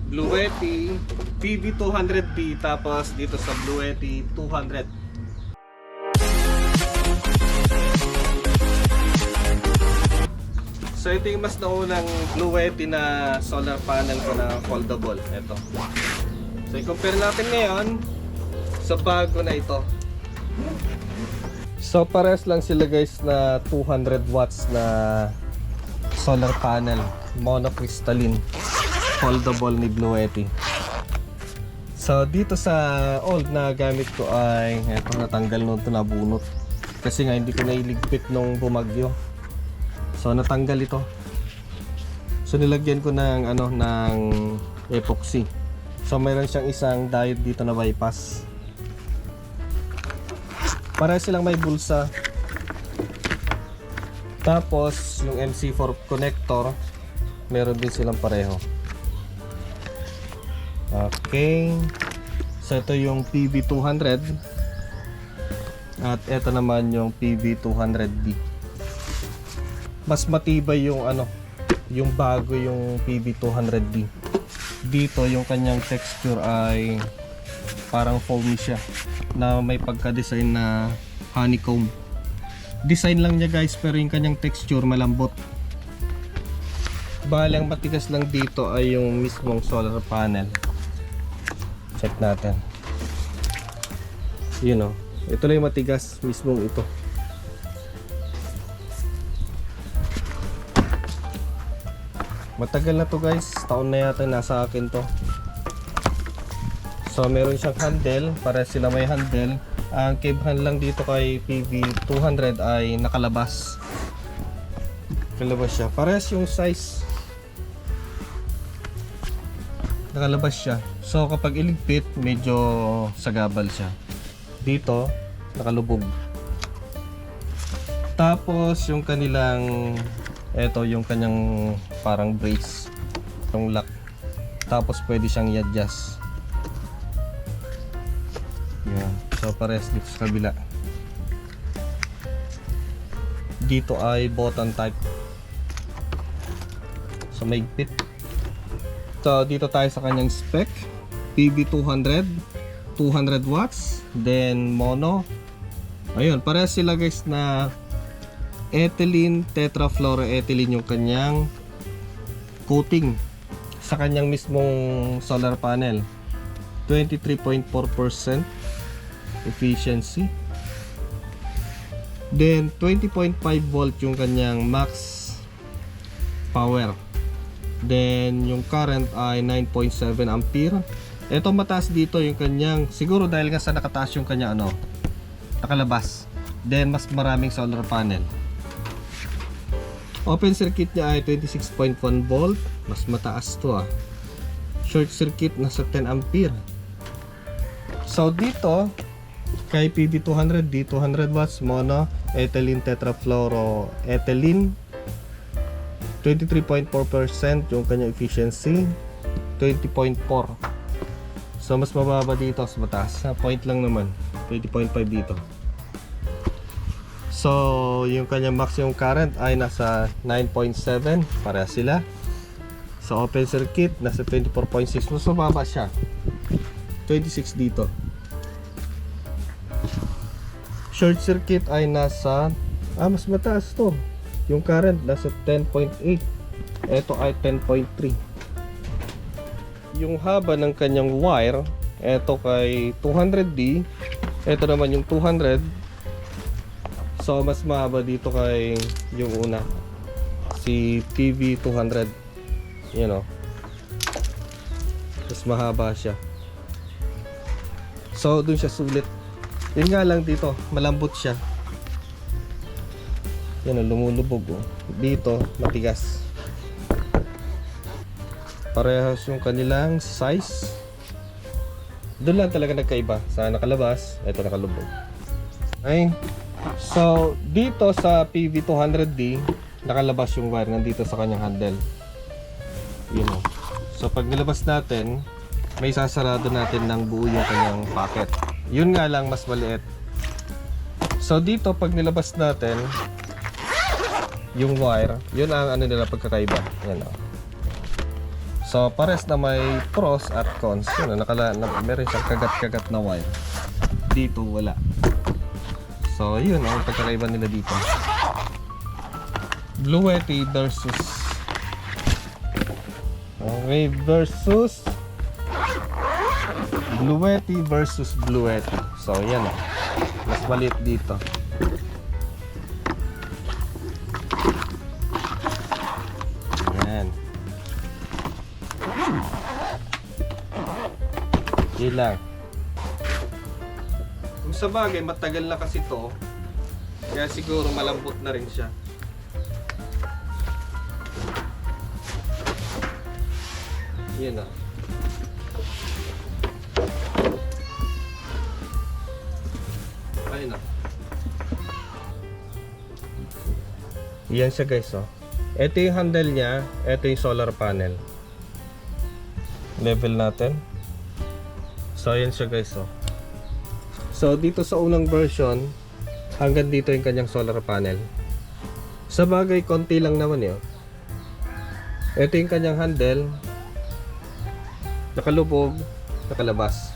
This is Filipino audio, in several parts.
Bluetti PV200B, tapos dito sa Bluetti 200. So ito yung mas naunang Bluetti na solar panel ko na foldable. Ito. So i-compare natin ngayon sa bago na ito. So pares lang sila guys na 200 watts na solar panel, monocrystalline, foldable ni Bluetti. So dito sa old na gamit ko ay eto, natanggal nung ito, nabunot. Kasi nga hindi ko nailigpit nung bumagyo. So natanggal ito. So nilagyan ko ng ng epoxy. So mayroon siyang isang diode dito na bypass. Para silang may bulsa. Tapos yung MC4 connector, meron din silang pareho. Okay. So ito yung PV200 at ito naman yung PV200B. Mas matibay yung yung bago yung PV200D. Dito yung kanyang texture ay parang foamy siya na may pagka-design na honeycomb. Design lang niya guys, pero yung kanyang texture malambot. Bali ang matigas lang dito ay yung mismong solar panel. Check natin. Yun ito lang yung matigas, mismong ito. Matagal na to guys, taon na yata nasa akin to. So meron siyang handle, para sila may handle. Ang cable lang dito kay PV200 ay nakalabas. Nakalabas siya, parehas yung size. Nakalabas siya. So kapag iligpit, medyo sagabal siya. Dito, nakalubog. Tapos yung kanilang yung kanyang parang brace, yung lock. Tapos pwede siyang i-adjust. Yan. So parehas dito sa kabila. Dito ay button type. So maigpit. So dito tayo sa kanyang spec. PV200, 200 watts, then mono. Ayun, parehas sila guys na ethylene, tetrafluoroethylene yung kanyang coating sa kanyang mismong solar panel. 23.4% efficiency. Then 20.5 volt yung kanyang max power. Then yung current ay 9.7 ampere. Ito mataas dito yung kanyang, siguro dahil nga sa nakataas yung kanya nakalabas. Then mas maraming solar panel. Open circuit niya ay 26.1 volt. Mas mataas to Short circuit nasa 10 ampere. So dito kay PV200D, 200 watts mono, ethylene tetrafluoroethylene, 23.4% yung kanyang efficiency, 20.4. So mas mababa dito, mas mataas. Point lang naman, 20.5 dito. So yung kanyang maximum current ay nasa 9.7, para sila. So open circuit nasa 24.6, mas mababa siya, 26 dito. Short circuit ay nasa mas mataas to. Yung current nasa 10.8, ito ay 10.3. Yung haba ng kanyang wire, ito kay 200D, ito naman yung 200. So mas mahaba dito kay yung una, si PV200. Mas mahaba siya. So dun siya sulit. Yun nga lang dito, malambot siya. Lumulubog dito, matigas. Parehas yung kanilang size. Doon lang talaga nagkaiba. Sa nakalabas, ito nakalubog. Okay. So dito sa PV200D, nakalabas yung wire nandito sa kanyang handle. So pag nilabas natin, may sasarado natin ng buo yung kanyang packet. Yun nga lang, mas maliit. So dito pag nilabas natin yung wire, yun ang nila pagkakaiba. Yan. So So pares na may pros at cons. Yun, meron siyang kagat-kagat na wire. Dito wala. So yun ang pagkakaiba nila dito. Bluetti versus Bluetti. So yan, mas maliit dito. Yan. Yun lang. Kung sa bagay, matagal na kasi to, kaya siguro malambot na rin siya. Yan ah. Ayun na. Yan siya guys, oh. Ito yung handle niya, ito yung solar panel. Level natin. So yan siya guys, oh. So dito sa unang version, hanggang dito yung kanyang solar panel. Sa bagay, konti lang naman yun. Ito yung kanyang handle. Nakalubog, nakalabas.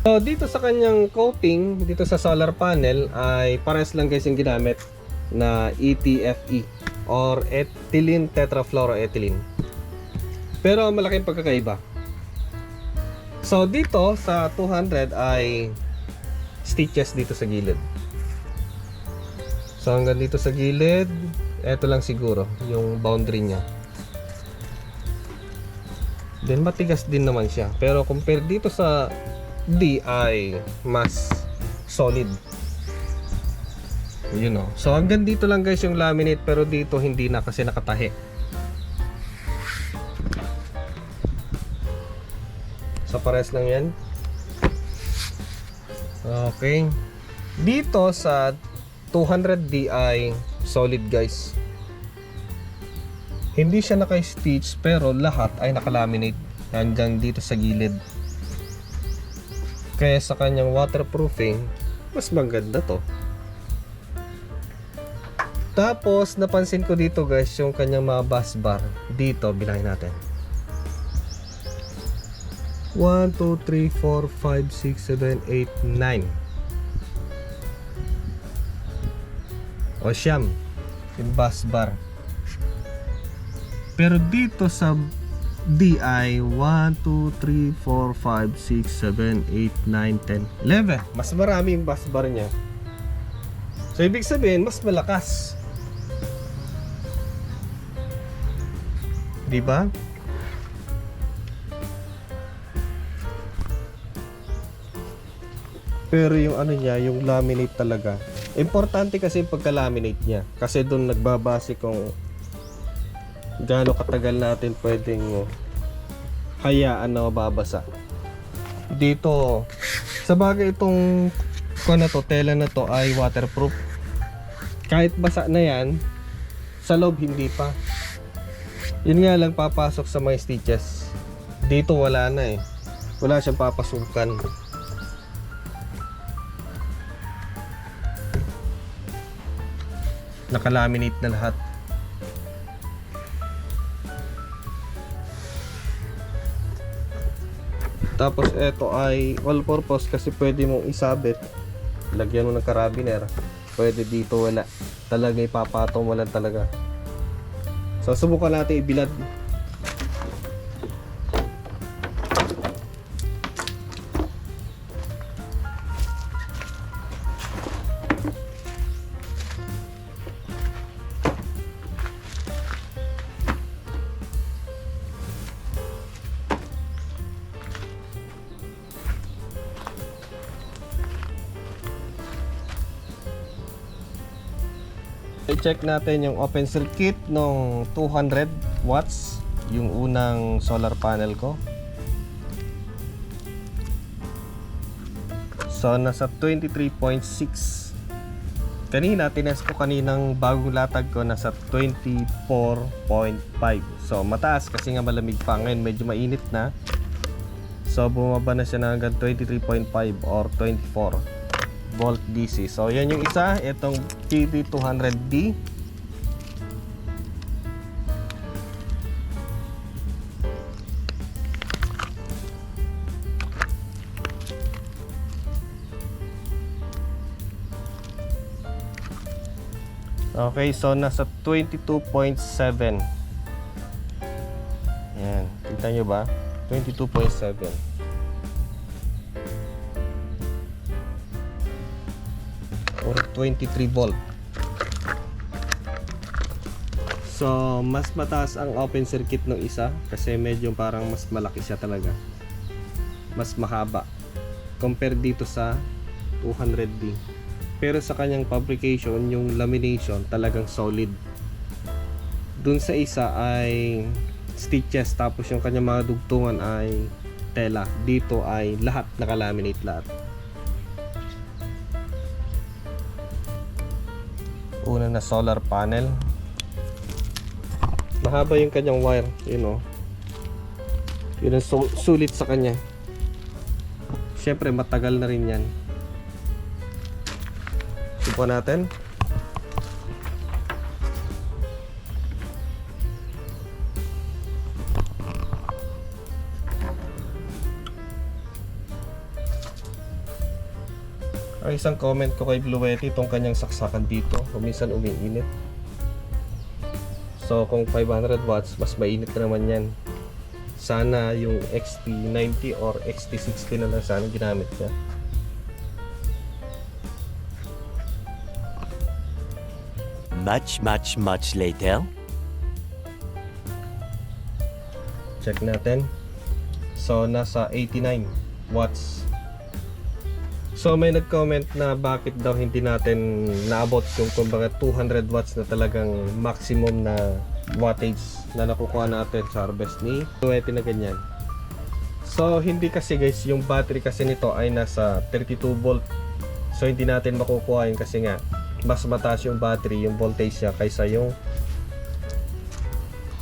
So dito sa kanyang coating, dito sa solar panel ay pares lang guys yung ginamit na ETFE or ethylene tetrafluoroethylene. Pero malaking pagkakaiba. So dito sa 200 ay stitches dito sa gilid. So hanggang dito sa gilid, eto lang siguro yung boundary niya. Then matigas din naman siya. Pero compare dito sa D ay mas solid. Yun know. So hanggang dito lang guys yung laminate, pero dito hindi na kasi nakatahi. So pares lang yan. Okay. Dito sa 200 Di solid guys. Hindi siya naka-stitch pero lahat ay naka-laminate hanggang dito sa gilid. Kaya sa kanyang waterproofing, mas maganda to. Tapos napansin ko dito guys yung kanyang mga bus bar. Dito bilangin natin. 1, 2, 3, 4, 5, 6, 7, 8, 9. O siyam yung bus bar. Pero dito sa DI 1, 2, 3, 4, 5, 6, 7, 8, 9, 10, 11. Mas marami yung bus bar niya. So ibig sabihin mas malakas. Diba? Pero yung ano niya, yung laminate talaga. Importante kasi yung pagka-laminate niya. Kasi doon nagbabase kung gaano katagal natin pwedeng hayaan na mababasa. Dito, sa bagay itong tela na to ay waterproof. Kahit basa na yan, sa loob hindi pa. Yun nga lang papasok sa mga stitches. Dito wala na eh. Wala siyang papasukan. Nakalaminate na lahat. Tapos ito ay all purpose kasi pwede mong isabit. Lagyan mo ng karabiner. Pwede dito wala. Talaga ipapatong wala talaga. So subukan natin ibilad. I-check natin yung open circuit ng 200 watts, yung unang solar panel ko. So nasa 23.6. Kanina tinest ko kaninang bagong latag ko nasa 24.5. So mataas kasi nga malamig pa. Ngayon medyo mainit na. So bumaba na siya na hanggang 23.5 or 24 volt DC. So yan yung isa, itong TD200D. Okay, so nasa 22.7. Yan, kita nyo ba? 22.7. Or 23 volt. So, mas mataas ang open circuit ng isa kasi medyo parang mas malaki siya talaga. Mas mahaba compare dito sa 200D. Pero sa kanyang fabrication, yung lamination talagang solid. Dun sa isa ay stitches, tapos yung kanyang mga dugtungan ay tela. Dito ay lahat nakalaminate lahat. Una na solar panel. Mahaba yung kanyang wire, you know. Yun ang sulit sa kanya. Siyempre matagal na rin yan. Subukan natin. Ang isang comment ko kay Bluetti, itong kanyang saksakan dito, minsan umiinit. So kung 500 watts, mas mainit na naman yan. Sana yung XT90 or XT60 na lang sana ginamit niya. Much later. Check natin. So nasa 89 watts. So may nag-comment na bakit daw hindi natin naabot yung kumbaga 200 watts na talagang maximum na wattage na nakukuha natin sa harvest ni Bluetti na ganyan. So hindi kasi guys, yung battery kasi nito ay nasa 32 volt. So hindi natin makukuha yun kasi nga mas mataas yung battery, yung voltage niya kaysa yung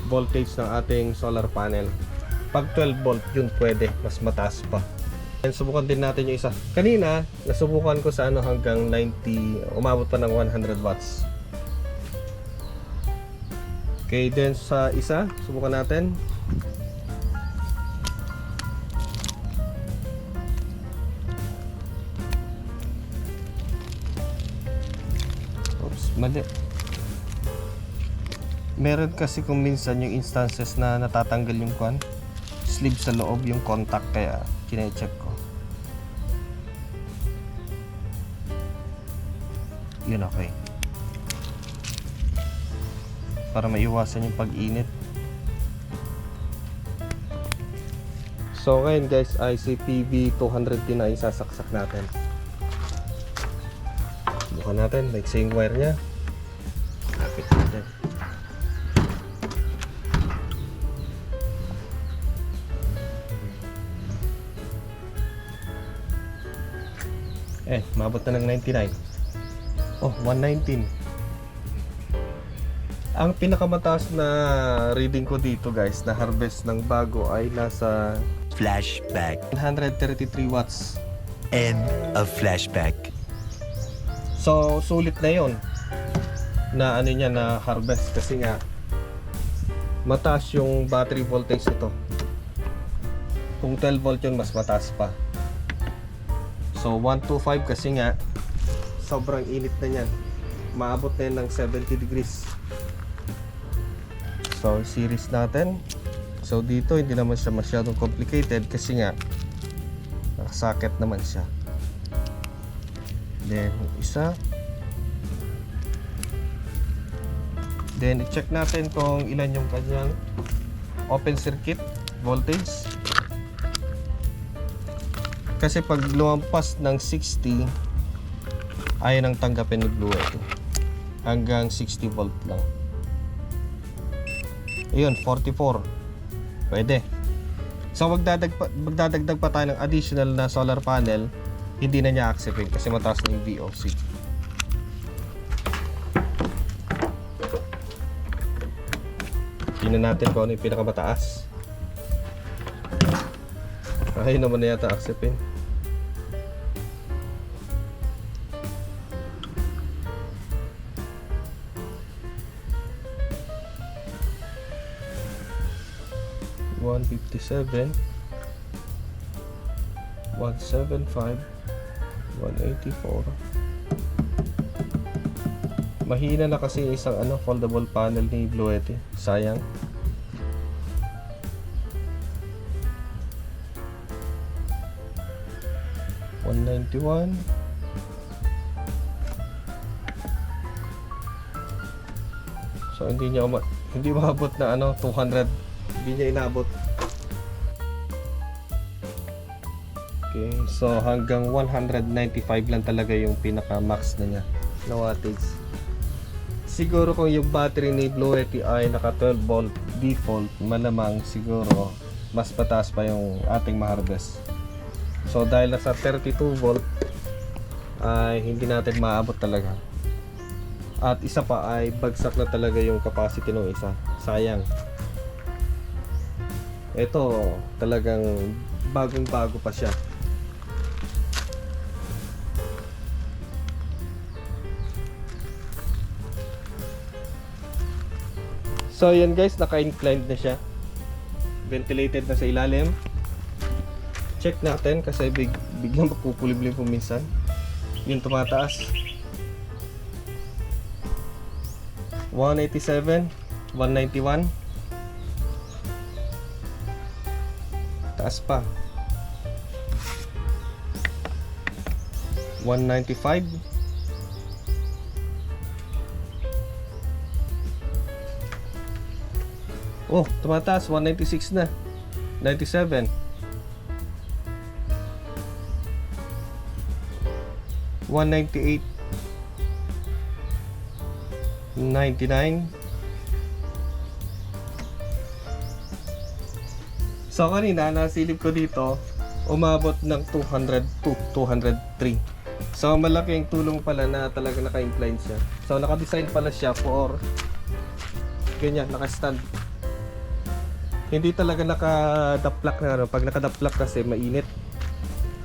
voltage ng ating solar panel. Pag 12 volt yun pwede, mas mataas pa. And subukan din natin yung isa. Kanina, nasubukan ko sa hanggang 90, umabot pa ng 100 watts. Okay, then sa isa, subukan natin. Oops, mali. Meron kasi kung minsan yung instances na natatanggal yung sleeve sa loob, yung contact, kaya kine-check ko. Yun, okay. Para maiwasan yung pag-init. So ngayon guys, ay si PB200D na isasaksak natin. Bukan natin, like yung wire nya. Kapit natin. Mabot na ng 99. Oh, 119. Ang pinakamataas na reading ko dito guys, na harvest ng bago ay nasa Flashback. 133 watts. End of flashback. So, sulit na yon na niya na harvest kasi nga mataas yung battery voltage nito. Kung 12 volt yun, mas mataas pa. So 125 kasi nga sobrang init na niyan. Maabot na yan ng 70 degrees. So series natin. So dito hindi naman siya masyadong complicated kasi nga nakasakit naman siya. Then isa. Then i-check natin kung ilan yung kanyang open circuit voltage. Kasi pag lumampas ng 60, ayaw nang tanggapin ni Bluetti. Hanggang 60 volt lang. Ayun, 44. Pwede. So magdadagdag pa tayo ng additional na solar panel, hindi na niya accepting kasi mataas na yung VOC. Tingnan natin kung ano yung pinakamataas. Ayaw naman na yata accepting. 157, 175, 184. Mahina na kasi yung isang foldable panel ni Bluetti. Sayang. $191. So hindi maabot na 200. Hindi niya inabot. Okay, so hanggang 195 lang talaga yung pinaka max na niya na wattage. Siguro kung yung battery ni Bluetti ay naka 12 volt default, malamang siguro mas pataas pa yung ating ma-harvest. So dahil nasa 32 volt ay hindi natin maabot talaga. At isa pa ay bagsak na talaga yung capacity ng isa. Sayang. Ito talagang bagong-bago pa siya. So yan guys, naka-inclined na siya. Ventilated na sa ilalim. Check natin kasi biglang magkukuliblim po minsan. Yung tumataas. 187, 191. Taas pa. 195. Oh, tumataas, 196 na. 97. 198. 99. So kanina nasilip ko dito, umabot ng 202, 203. So malaking tulong pala na talaga naka-incline siya. So naka-design pala siya for ganyan, naka-stand. Hindi talaga naka-daplak na pag naka-daplak kasi mainit.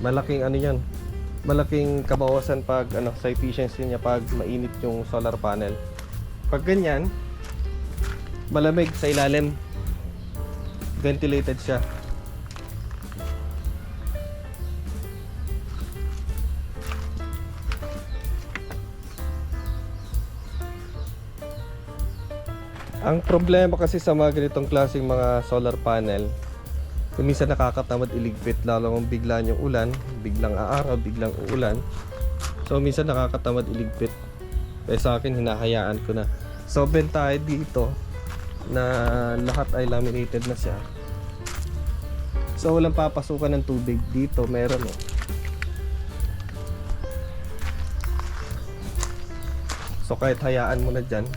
Malaking yan. Malaking kabawasan pag sa efficiency niya pag mainit yung solar panel. Pag ganyan, malamig sa ilalim. Ventilated siya. Ang problema kasi sa mga ganitong klaseng mga solar panel, kung minsan nakakatamad iligpit, lalo kung biglaan yung ulan, biglang aaraw, biglang uulan. So minsan nakakatamad iligpit. Kaya sa akin, hinahayaan ko na. So bentahe dito na lahat ay laminated na siya. So walang papasukan ng tubig dito, meron So kahit hayaan mo na dyan,